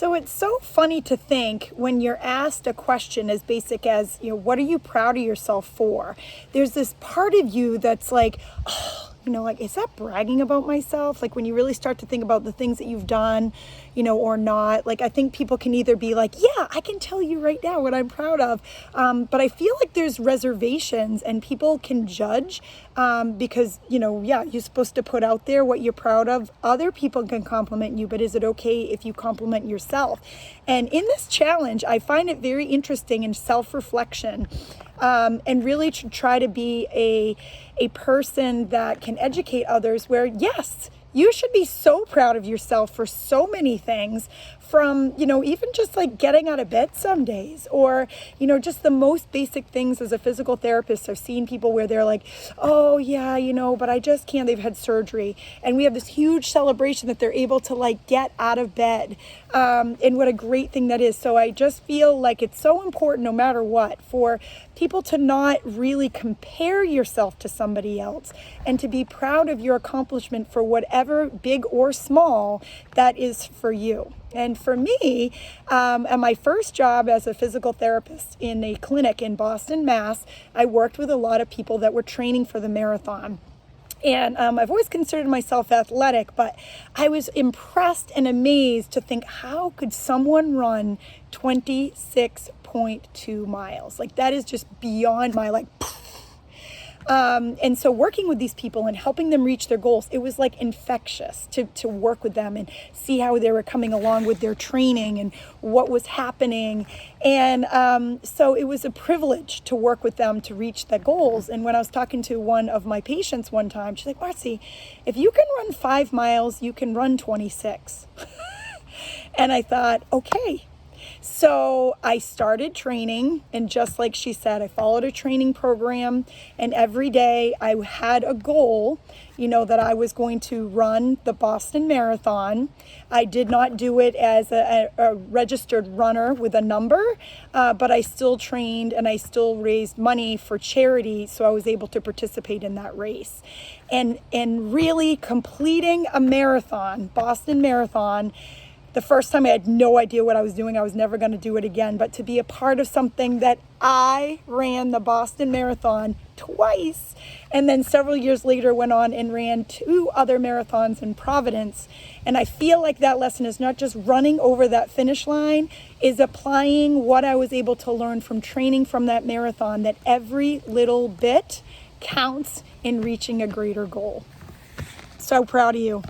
So it's so funny to think when you're asked a question as basic as, what are you proud of yourself for? There's this part of you that's like, oh, like, is that bragging about myself? Like when you really start to think about the things that you've done, or not. Like I think people can either be like, yeah, I can tell you right now what I'm proud of. But I feel like there's reservations and people can judge because, you're supposed to put out there what you're proud of. Other people can compliment you, but is it okay if you compliment yourself? And in this challenge, I find it very interesting in self-reflection. And really to try to be a person that can educate others where, yes, you should be so proud of yourself for so many things from, even just like getting out of bed some days or, just the most basic things as a physical therapist. I've seen people where they're like, oh yeah, but I just can't, they've had surgery. And we have this huge celebration that they're able to like get out of bed. And what a great thing that is. So I just feel like it's so important no matter what for people to not really compare yourself to somebody else and to be proud of your accomplishment for whatever big or small that is for you. And for me, at my first job as a physical therapist in a clinic in Boston, Mass, I worked with a lot of people that were training for the marathon. And I've always considered myself athletic, but I was impressed and amazed to think, how could someone run 26.2 miles? Like that is just beyond my and so working with these people and helping them reach their goals, it was like infectious to work with them and see how they were coming along with their training and what was happening. And so it was a privilege to work with them to reach the goals. And when I was talking to one of my patients one time, she's like, Marcy, if you can run 5 miles, you can run 26. And I thought, okay. So I started training, and just like she said, I followed a training program, and every day I had a goal, that I was going to run the Boston Marathon. I did not do it as a registered runner with a number, but I still trained and I still raised money for charity, so I was able to participate in that race. And really completing a marathon, Boston Marathon, the first time I had no idea what I was doing. I was never going to do it again. But to be a part of something that I ran the Boston Marathon twice, and then several years later went on and ran 2 other marathons in Providence. And I feel like that lesson is not just running over that finish line, is applying what I was able to learn from training from that marathon, that every little bit counts in reaching a greater goal. So proud of you.